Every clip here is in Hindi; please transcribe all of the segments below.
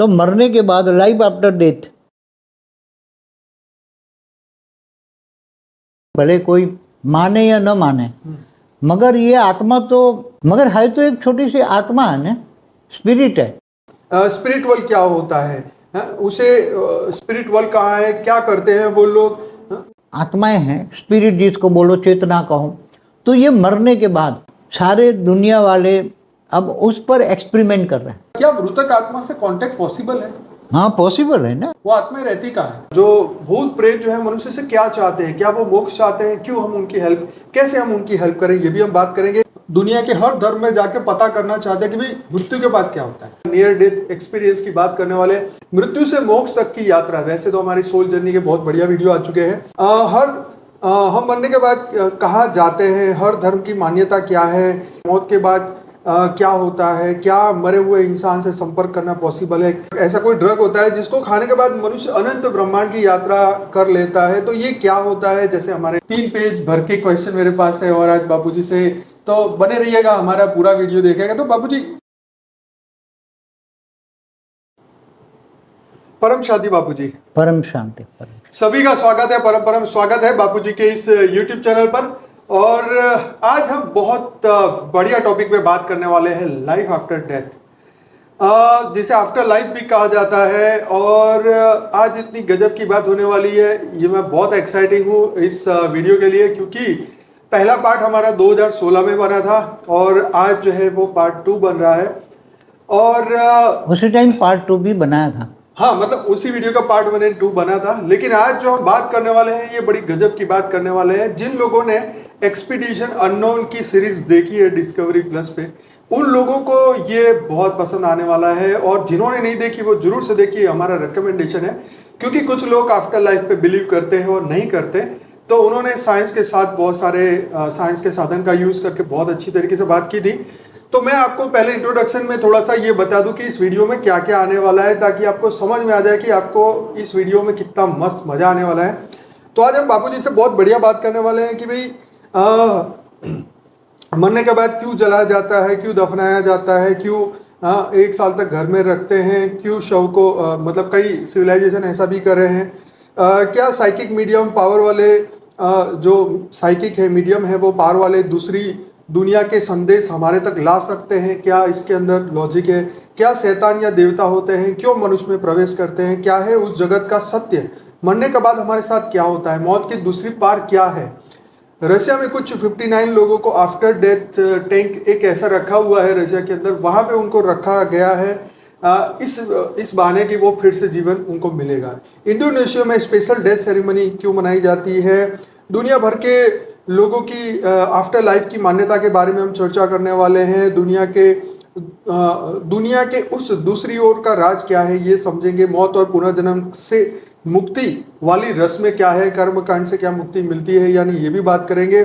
तो मरने के बाद लाइफ आफ्टर डेथ, भले कोई माने या न माने, मगर ये आत्मा तो मगर है तो एक छोटी सी आत्मा है ना, स्पिरिट है। स्पिरिट वर्ल्ड क्या होता है? उसे स्पिरिट वर्ल्ड कहाँ है, क्या करते हैं वो लोग? आत्माएं हैं, स्पिरिट जिसको बोलो, चेतना कहो। तो ये मरने के बाद सारे दुनिया वाले अब उस पर एक्सपेरिमेंट कर रहे हैं। क्या मृतक आत्मा से कांटेक्ट पॉसिबल है? हाँ, पॉसिबल है ना। वो आत्मा रहती कहाँ है? जो भूत प्रेत जो है मनुष्य से क्या चाहते हैं, क्या वो मोक्ष चाहते हैं, क्यों हम उनकी हेल्प, कैसे हम उनकी हेल्प करें, ये भी हम बात करेंगे। दुनिया के हर धर्म में जाके पता करना चाहते हैं कि भाई मृत्यु के बाद क्या होता है। नियर डेथ एक्सपीरियंस की बात करने वाले, मृत्यु से मोक्ष तक की यात्रा। वैसे तो हमारी सोल जर्नी के बहुत बढ़िया वीडियो आ चुके हैं। हम मरने के बाद कहाँ जाते हैं, हर धर्म की मान्यता क्या है, मौत के बाद क्या होता है, क्या मरे हुए इंसान से संपर्क करना पॉसिबल है, ऐसा कोई ड्रग होता है जिसको खाने के बाद मनुष्य अनंत ब्रह्मांड की यात्रा कर लेता है, तो ये क्या होता है। जैसे हमारे 3 पेज भर के क्वेश्चन मेरे पास है और आज बापूजी से, तो बने रहिएगा, हमारा पूरा वीडियो देखेगा। तो बापूजी, परम शांति बापूजी। परम शांति। सभी का स्वागत है, परम परम स्वागत है बापूजी के इस YouTube चैनल पर। और आज हम बहुत बढ़िया टॉपिक पे बात करने वाले हैं, लाइफ आफ्टर डेथ, जिसे आफ्टर लाइफ भी कहा जाता है। और आज इतनी गजब की बात होने वाली है, ये मैं बहुत एक्साइटिंग हूँ इस वीडियो के लिए, क्योंकि पहला पार्ट हमारा 2016 में बना था और आज जो है वो पार्ट 2 बन रहा है। और उसी टाइम पार्ट 2 भी बनाया था। हाँ, मतलब उसी वीडियो का पार्ट 1 और 2 बना था। लेकिन आज जो हम बात करने वाले हैं, ये बड़ी गजब की बात करने वाले हैं। जिन लोगों ने एक्सपीडिशन अननोन की सीरीज देखी है डिस्कवरी प्लस पे, उन लोगों को ये बहुत पसंद आने वाला है। और जिन्होंने नहीं देखी वो जरूर से देखिए, हमारा रिकमेंडेशन है। क्योंकि कुछ लोग आफ्टर लाइफ पे बिलीव करते हैं और नहीं करते, तो उन्होंने साइंस के साथ बहुत सारे साइंस के साधन का यूज करके बहुत अच्छी तरीके से बात की थी। तो मैं आपको पहले इंट्रोडक्शन में थोड़ा सा ये बता दूं कि इस वीडियो में क्या क्या आने वाला है, ताकि आपको समझ में आ जाए कि आपको इस वीडियो में कितना मस्त मजा आने वाला है। तो आज हम बापूजी से बहुत बढ़िया बात करने वाले हैं कि भाई मरने के बाद क्यों जलाया जाता है, क्यों दफनाया जाता है, क्यों 1 साल तक घर में रखते हैं, क्यों शव को मतलब कई सिविलाइजेशन ऐसा भी कर रहे हैं। क्या साइकिक मीडियम पावर वाले जो साइकिक है, मीडियम है, वो पावर वाले दूसरी दुनिया के संदेश हमारे तक ला सकते हैं? क्या इसके अंदर लॉजिक है? क्या शैतान या देवता होते हैं? क्यों मनुष्य में प्रवेश करते हैं? क्या है उस जगत का सत्य? मरने के बाद हमारे साथ क्या होता है? मौत की दूसरी पार क्या है? रशिया में कुछ 59 लोगों को आफ्टर डेथ टैंक एक ऐसा रखा हुआ है रशिया के अंदर, वहां पे उनको रखा गया है इस बहाने की वो फिर से जीवन उनको मिलेगा। इंडोनेशिया में स्पेशल डेथ सेरेमनी क्यों मनाई जाती है? दुनिया भर के लोगों की आफ्टर लाइफ की मान्यता के बारे में हम चर्चा करने वाले हैं। दुनिया के उस दूसरी ओर का राज क्या है, ये समझेंगे। मौत और पुनर्जन्म से मुक्ति वाली रस्में क्या है, कर्मकांड से क्या मुक्ति मिलती है, यानी ये भी बात करेंगे।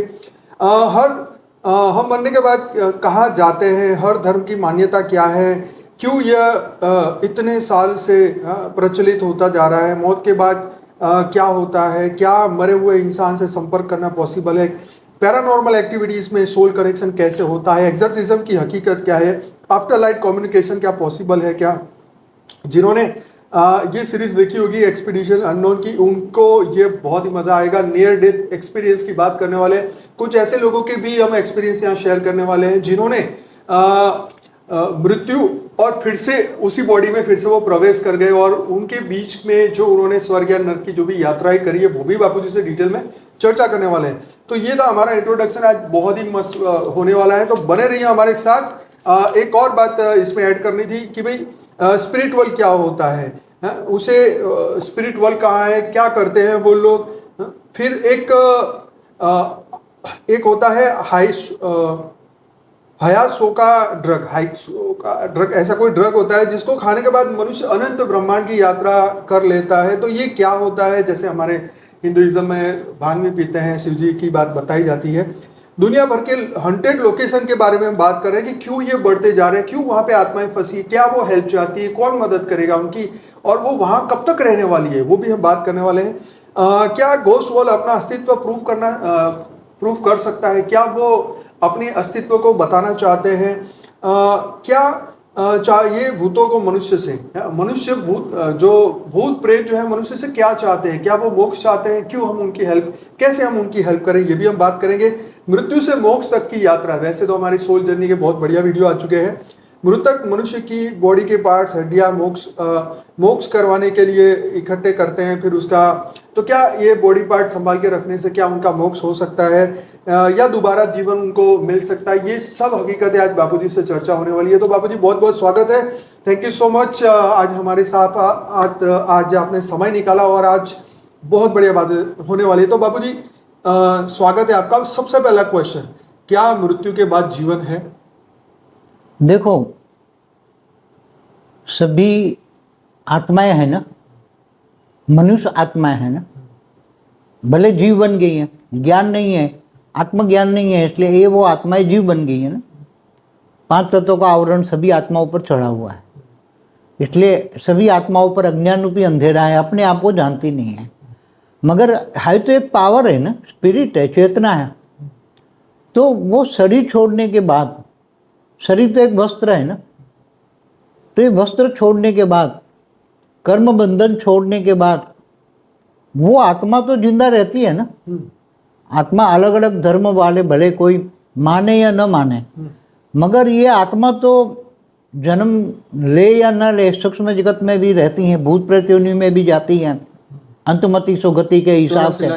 हम मरने के बाद कहाँ जाते हैं, हर धर्म की मान्यता क्या है, क्यों यह इतने साल से प्रचलित होता जा रहा है, मौत के बाद क्या होता है, क्या मरे हुए इंसान से संपर्क करना पॉसिबल है, पैरानॉर्मल एक्टिविटीज में सोल कनेक्शन कैसे होता है, एक्सर्सिज्म की हकीकत क्या है, आफ्टर लाइफ कम्युनिकेशन क्या पॉसिबल है क्या। जिन्होंने ये सीरीज देखी होगी एक्सपीडिशन अननोन की, उनको ये बहुत ही मजा आएगा। नियर डेथ एक्सपीरियंस की बात करने वाले, कुछ ऐसे लोगों के भी हम एक्सपीरियंस यहाँ शेयर करने वाले हैं जिन्होंने मृत्यु और फिर से उसी बॉडी में फिर से वो प्रवेश कर गए, और उनके बीच में जो उन्होंने स्वर्ग या नरक की जो भी यात्राएं करी है, वो भी बापूजी से डिटेल में चर्चा करने वाले हैं। तो ये था हमारा इंट्रोडक्शन, आज बहुत ही मस्त होने वाला है, तो बने रहिए हमारे साथ। एक और बात इसमें ऐड करनी थी कि भाई स्पिरिट वर्ल्ड क्या होता है, उसे स्पिरिट वर्ल्ड कहाँ है, क्या करते हैं वो लोग। फिर एक होता है हयासोका ड्रग, ऐसा कोई ड्रग होता है जिसको खाने के बाद मनुष्य अनंत ब्रह्मांड की यात्रा कर लेता है। तो ये क्या होता है? जैसे हमारे हिंदुइज्म में भांग भी पीते हैं, शिव जी की बात बताई जाती है। दुनिया भर के 100 लोकेशन के बारे में हम बात कर रहे हैं कि क्यों ये बढ़ते जा रहे हैं, क्यों वहां पे आत्माएं फंसी, क्या वो हेल्प चाहती है, कौन मदद करेगा उनकी, और वो वहां कब तक रहने वाली है, वो भी हम बात करने वाले हैं। क्या घोस्ट वर्ल्ड अपना अस्तित्व प्रूव कर सकता है? क्या वो अपने अस्तित्व को बताना चाहते हैं? क्या ये भूतों को मनुष्य से, मनुष्य भूत जो भूत प्रेत जो है मनुष्य से क्या चाहते हैं, क्या वो मोक्ष चाहते हैं, क्यों हम उनकी हेल्प, कैसे हम उनकी हेल्प करें, ये भी हम बात करेंगे। मृत्यु से मोक्ष तक की यात्रा, वैसे तो हमारी सोल जर्नी के बहुत बढ़िया वीडियो आ चुके हैं। मृतक मनुष्य की बॉडी के पार्ट्स, हड्डियां मोक्ष करवाने के लिए इकट्ठे करते हैं, फिर उसका तो क्या ये बॉडी पार्ट संभाल के रखने से क्या उनका मोक्ष हो सकता है या दोबारा जीवन उनको मिल सकता है, ये सब हकीकतें आज बापूजी से चर्चा होने वाली है। तो बापूजी बहुत बहुत स्वागत है, थैंक यू सो मच आज हमारे साथ आज आपने समय निकाला और आज बहुत बढ़िया बातें होने वाली है। तो बापूजी स्वागत है आपका। सबसे पहला क्वेश्चन, क्या मृत्यु के बाद जीवन है? देखो, सभी आत्माएं हैं ना, मनुष्य आत्माएं हैं ना, भले जीव बन गई हैं, ज्ञान नहीं है, आत्मज्ञान नहीं है, इसलिए ये वो आत्माएं जीव बन गई है ना। 5 तत्वों का आवरण सभी आत्माओं पर चढ़ा हुआ है, इसलिए सभी आत्माओं पर अज्ञान रूपी अंधेरा है, अपने आप को जानती नहीं है। मगर है तो एक पावर है ना, स्पिरिट है, चेतना है। तो वो शरीर छोड़ने के बाद, शरीर तो एक वस्त्र है ना, तो ये वस्त्र छोड़ने के बाद, कर्म बंधन छोड़ने के बाद वो आत्मा तो जिंदा रहती है ना। आत्मा अलग अलग धर्म वाले भले कोई माने या न माने, मगर ये आत्मा तो जन्म ले या न ले सूक्ष्म जगत में भी रहती हैं, भूत प्रेत योनि में भी जाती हैं, अंतमति सुगति के हिसाब से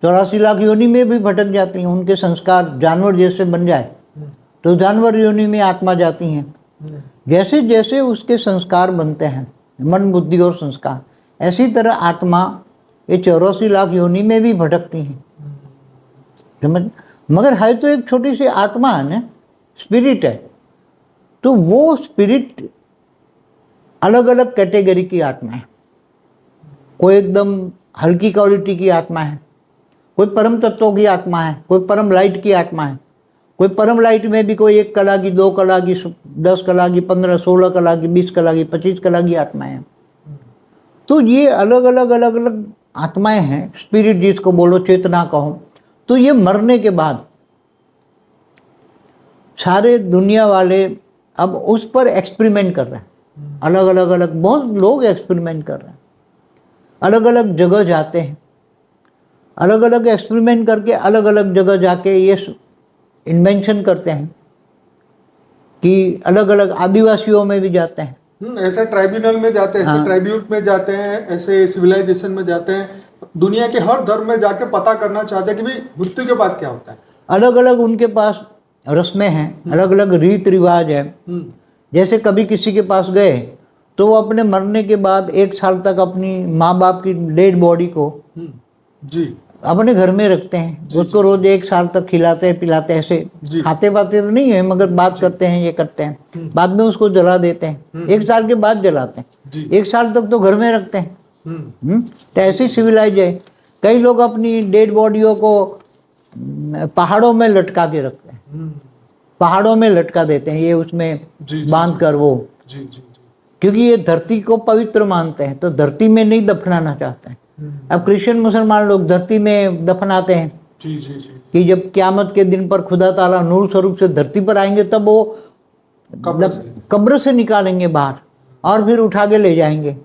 84 लाख योनि में भी भटक जाती हैं। उनके संस्कार जानवर जैसे बन जाए तो जानवर योनि में आत्मा जाती हैं। जैसे जैसे उसके संस्कार बनते हैं, मन बुद्धि और संस्कार, ऐसी तरह आत्मा ये 84 लाख योनि में भी भटकती हैं, समझ। मगर है तो एक छोटी सी आत्मा है ना, स्पिरिट है। तो वो स्पिरिट अलग अलग कैटेगरी की आत्मा है। कोई एकदम हल्की क्वालिटी की आत्मा है, कोई परम तत्वों की आत्मा है, कोई परम लाइट की आत्मा है, कोई परम लाइट में भी कोई 1 कला की, 2 कला की, 10 कला की, 15, 16 कला की, 20 कला की, 25 कला की आत्माएं हैं। तो ये अलग अलग आत्माएं हैं, स्पिरिट जिसको बोलो, चेतना कहो। तो ये मरने के बाद सारे दुनिया वाले अब उस पर एक्सपेरिमेंट कर रहे हैं। अलग अलग बहुत लोग एक्सपेरिमेंट कर रहे हैं, अलग अलग जगह जाते हैं, अलग अलग एक्सपेरिमेंट करके अलग अलग जगह जाके ये इन्वेंशन करते हैं कि अलग अलग आदिवासियों में भी जाते हैं, ऐसे ट्राइब्यूनल में जाते हैं, ऐसे ट्राइब्यूट में जाते हैं, ऐसे सिविलाइजेशन में जाते हैं, दुनिया के हर धर्म में जाके पता करना चाहते हैं कि भाई मृत्यु के बाद क्या होता है। अलग अलग उनके पास रस्में हैं, अलग अलग रीत रिवाज है। जैसे कभी किसी के पास गए तो वो अपने मरने के बाद 1 साल तक अपनी माँ बाप की डेड बॉडी को जी अपने घर में रखते हैं, उसको रोज 1 साल तक खिलाते हैं, पिलाते हैं। ऐसे खाते पाते तो नहीं है, मगर बात करते हैं, ये करते हैं। बाद में उसको जला देते हैं, 1 साल के बाद जलाते हैं। 1 साल तक तो घर में रखते हैं। तो ऐसी सिविलाइज है। कई लोग अपनी डेड बॉडियों को पहाड़ों में लटका के रखते हैं, पहाड़ों में लटका देते हैं, ये उसमें बांध कर वो, क्योंकि ये धरती को पवित्र मानते हैं, तो धरती में नहीं दफनाना चाहते हैं। अब क्रिश्चियन मुसलमान लोग धरती में दफनाते हैं कि जब क़यामत के दिन पर खुदा ताला नूर स्वरूप से धरती पर आएंगे तब वो कब्र से निकालेंगे बाहर और फिर उठा के ले जाएंगे।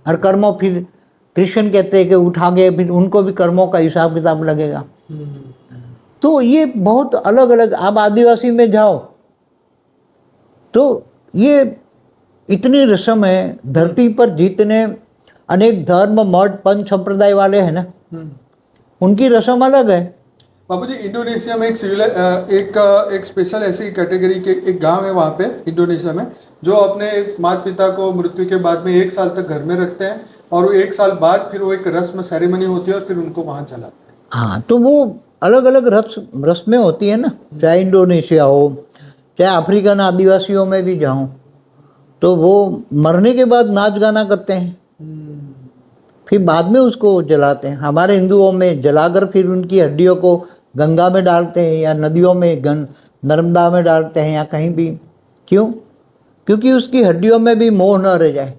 और कर्मों, फिर क्रिश्चियन कहते हैं कि उठा के फिर उनको भी कर्मों का हिसाब किताब लगेगा। तो ये बहुत अलग अलग। आप आदिवासी में जाओ तो ये इतनी रस्म है, धरती पर जितने अनेक धर्म, मठ, पंथ संप्रदाय वाले हैं ना, उनकी रस्म अलग है। बाबूजी, इंडोनेशिया में एक स्पेशल ऐसी कैटेगरी के एक गांव है वहाँ पे इंडोनेशिया में, जो अपने माता पिता को मृत्यु के बाद में 1 साल तक घर में रखते हैं और वो 1 साल बाद फिर वो एक रस्म सेरेमनी होती है और फिर उनको वहाँ जलाते हैं। हाँ, तो वो अलग अलग रस्में होती है ना, चाहे इंडोनेशिया हो, चाहे अफ्रीकन आदिवासियों में भी जाऊँ, तो वो मरने के बाद नाच गाना करते हैं, फिर बाद में उसको जलाते हैं। हमारे हिंदुओं में जलाकर फिर उनकी हड्डियों को गंगा में डालते हैं या नदियों में, नर्मदा में डालते हैं या कहीं भी। क्यों? क्योंकि उसकी हड्डियों में भी मोह न रह जाए,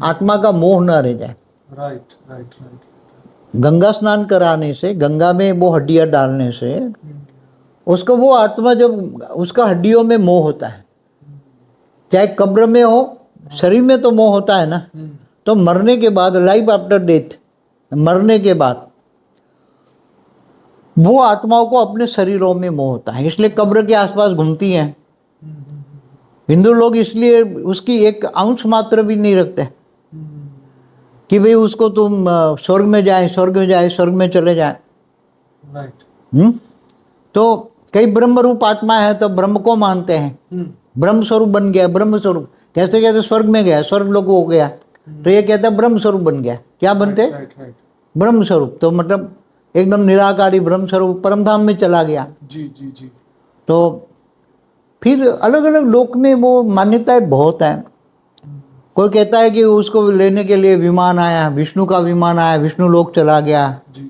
आत्मा का मोह न रह जाए। राइट। गंगा स्नान कराने से, गंगा में वो हड्डियाँ डालने से उसको, वो आत्मा जब उसका हड्डियों में मोह होता है चाहे कब्र में हो, शरीर में तो मोह होता है ना, तो मरने के बाद, लाइफ आफ्टर डेथ, मरने के बाद वो आत्माओं को अपने शरीरों में मोह होता है, इसलिए कब्र के आसपास घूमती हैं। हिंदू लोग इसलिए उसकी एक अंश मात्र भी नहीं रखते कि भाई उसको तुम स्वर्ग में जाए, स्वर्ग में जाए, स्वर्ग में चले जाए। राइट। तो कई ब्रह्म रूप आत्मा है तो ब्रह्म को मानते हैं, ब्रह्म स्वरूप बन गया, ब्रह्म स्वरूप कैसे कहते, स्वर्ग में गया, स्वर्ग लोग हो गया, तो ये कहता है ब्रह्म स्वरूप बन गया। क्या बनते? राइट। ब्रह्म स्वरूप, तो मतलब एकदम निराकारी ब्रह्म स्वरूप परमधाम में चला गया। जी। तो फिर अलग अलग लोक में वो मान्यताएं बहुत हैं। कोई कहता है कि उसको लेने के लिए विमान आया, विष्णु का विमान आया, विष्णु लोक चला गया। जी।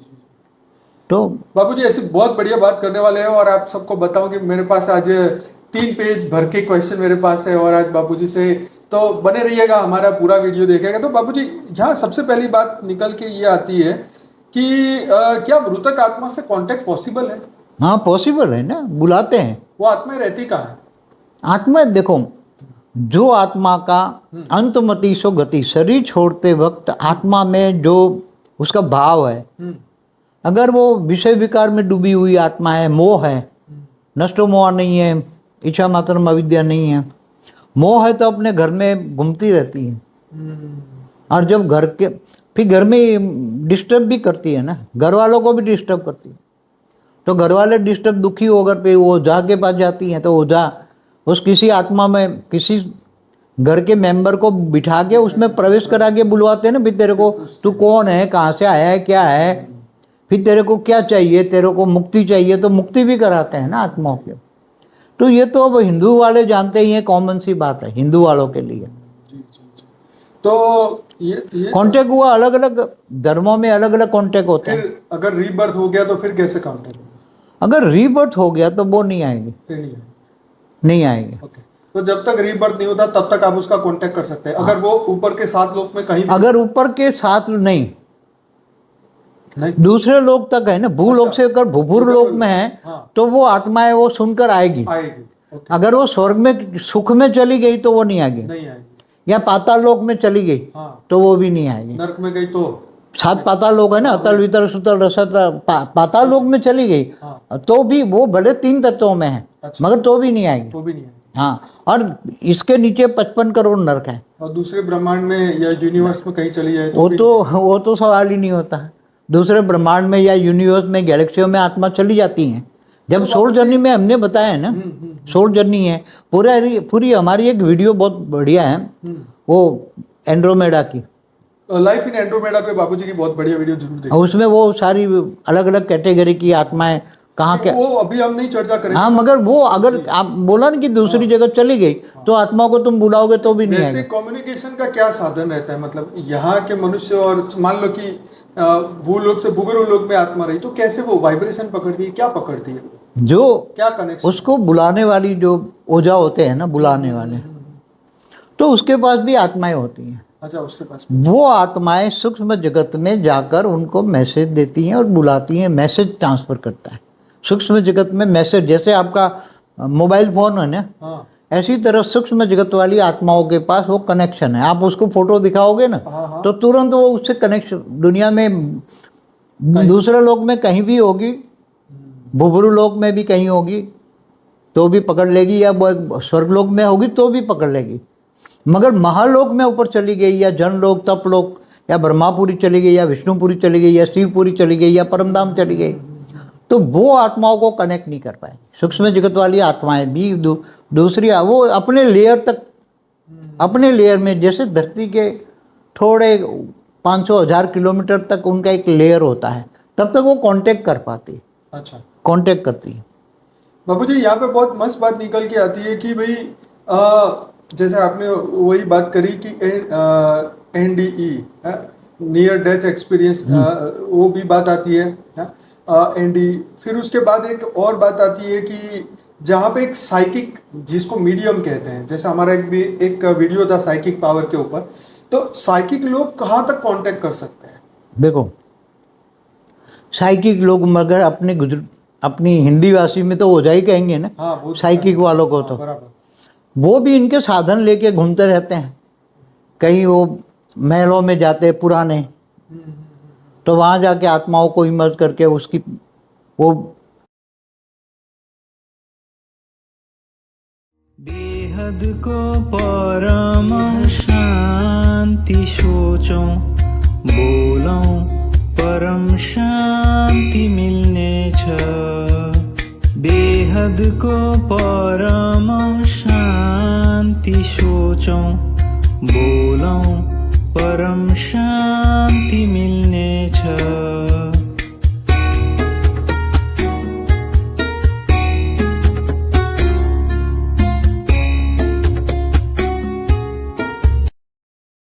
तो बाबूजी ऐसी बहुत बढ़िया बात करने वाले हैं, और आप सबको बताऊं कि मेरे पास आज 3 पेज भर के क्वेश्चन मेरे पास है, और आज बाबूजी से तो बने रहिएगा, हमारा पूरा वीडियो देखेगा। तो बाबूजी यहाँ सबसे पहली बात निकल के ये आती है कि क्या मृतक आत्मा से कांटेक्ट पॉसिबल है? हाँ, पॉसिबल है ना, बुलाते हैं। वो आत्मा रहती कहाँ है? आत्मा देखो, जो आत्मा का अंतमति सो गति, शरीर छोड़ते वक्त आत्मा में जो उसका भाव है, अगर वो विषय विकार में डूबी हुई आत्मा है, मोह है, नष्टो मोह नहीं है, इच्छा मात्र अविद्या नहीं है, मोह है तो अपने घर में घूमती रहती है। और जब घर के फिर घर में डिस्टर्ब भी करती है ना, घर वालों को भी डिस्टर्ब करती है। तो घर वाले डिस्टर्ब दुखी होकर पे वो ओझा के पास जाती हैं, तो ओझा उस किसी आत्मा में किसी घर के मेंबर को बिठा के उसमें प्रवेश करा के बुलवाते हैं ना, भी तेरे को तू कौन है, कहाँ से आया है, क्या है, फिर तेरे को क्या चाहिए, तेरे को मुक्ति चाहिए, तो मुक्ति भी कराते हैं ना आत्माओं के। तो ये तो अब हिंदू वाले जानते ही हैं, कॉमन सी बात है हिंदू वालों के लिए। जी। तो ये कॉन्टेक्ट हुआ, अलग अलग धर्मों में अलग अलग कॉन्टेक्ट होता है। फिर अगर रीबर्थ हो गया तो फिर कैसे काउंटर? अगर रीबर्थ हो गया तो वो नहीं आएगी, फिर नहीं है। नहीं आएगी। ओके, तो जब तक रीबर्थ नहीं होता तब तक आप उसका कांटेक्ट कर सकते हैं। अगर वो ऊपर के 7 लोक में कहीं भी, अगर ऊपर के 7 नहीं, नहीं, दूसरे लोक तक है ना, भूलोक से अगर भूभुर लोक में है, हाँ, तो वो आत्माएं वो सुनकर आएगी। ओके, अगर वो स्वर्ग में सुख में चली गई तो वो नहीं आएगी, नहीं आएगी। या पाताल लोक में चली गई हाँ, तो वो भी नहीं आएगी। नरक में गई तो 7 पाताल लोक है ना, अतल वितल सुतल रसतल, पाताल लोक में चली गई हाँ, तो भी वो भले 3 तत्वों में है, अच्छा, मगर तो भी नहीं आएगी। तो भी नहीं आएगी। हाँ, और इसके नीचे 55 करोड़ नरक है। और दूसरे ब्रह्मांड में या यूनिवर्स में कहीं चली जाए तो वो तो सवाल ही नहीं होता है। दूसरे ब्रह्मांड में या यूनिवर्स में, गैलेक्सियों में आत्मा चली जाती हैं। जब सोल जर्नी में हमने बताया है ना, सोल जर्नी है पूरी हमारी एक वीडियो बहुत बढ़िया है, वो एंड्रोमेडा की, लाइफ इन एंड्रोमेडा पे बाबूजी की बहुत बढ़िया वीडियो जरूर देखिए। उसमें वो सारी अलग अलग कैटेगरी की आत्माएं कहाँ के, वो अभी हम नहीं चर्चा करेंगे। हाँ, मगर वो अगर आप बोला ना कि दूसरी जगह चली गई तो आत्मा को तुम बुलाओगे तो भी नहीं वैसे आएगा। कम्युनिकेशन का क्या साधन रहता है? मतलब यहाँ के मनुष्य और मान लो कि भूलोक से भूगर्भ लोक में आत्मा रही, तो कैसे वो वाइब्रेशन पकड़ती है, क्या पकड़ती है, जो क्या कनेक्शन? उसको बुलाने वाली जो ओझा होते हैं ना, बुलाने वाले, तो उसके पास भी आत्माएं होती हैं। अच्छा, उसके पास वो आत्माएं सूक्ष्म जगत में जाकर उनको मैसेज देती हैं और बुलाती हैं, मैसेज ट्रांसफर करता है सूक्ष्म जगत में मैसेज। जैसे आपका मोबाइल फोन है ना, हाँ, ऐसी तरह सूक्ष्म जगत वाली आत्माओं के पास वो कनेक्शन है। आप उसको फोटो दिखाओगे ना, हाँ, तो तुरंत वो उससे कनेक्शन, दुनिया में दूसरे लोक में कहीं भी होगी, भूभुरु लोक में भी कहीं होगी तो भी पकड़ लेगी, या स्वर्गलोक में होगी तो भी पकड़ लेगी। मगर महालोक में ऊपर चली गई, या जनलोक, तपलोक, या ब्रह्मापुरी चली गई, या विष्णुपुरी चली गई, या शिवपुरी चली गई, या परमधाम चली गई, तो वो आत्माओं को कनेक्ट नहीं कर पाए। सूक्ष्म जगत वाली आत्माएं भी दूसरी वो अपने लेयर तक, अपने लेयर में, जैसे धरती के थोड़े 500,000 किलोमीटर तक उनका एक लेयर होता है, तब तक वो कांटेक्ट कर पाती है। अच्छा कांटेक्ट करती है। बाबूजी, यहाँ पे बहुत मस्त बात निकल के आती है कि भाई जैसे आपने वही बात करी कि NDE नियर डेथ एक्सपीरियंस, वो भी बात आती है, NDE। फिर उसके बाद एक और बात आती है कि जहाँ पे एक साइकिक, जिसको मीडियम कहते हैं, जैसे हमारा एक वीडियो था साइकिक पावर के ऊपर, तो साइकिक लोग कहाँ तक कांटेक्ट कर सकते हैं? देखो, साइकिक लोग मगर अपनी हिंदी भाषी में तो ओझा ही कहेंगे ना, हाँ, साइकिक वालों को तो बराबर। वो भी इनके साधन लेके घूमते रहते हैं। कहीं वो महलों में जाते पुराने, तो वहाँ जाके आत्माओं को हिम्मत करके उसकी वो बेहद को परम शांति सोचो, बोलो परम शांति मिलने छ। बेहद को परम शांति सोचो, बोलो परम शांति मिलने छ।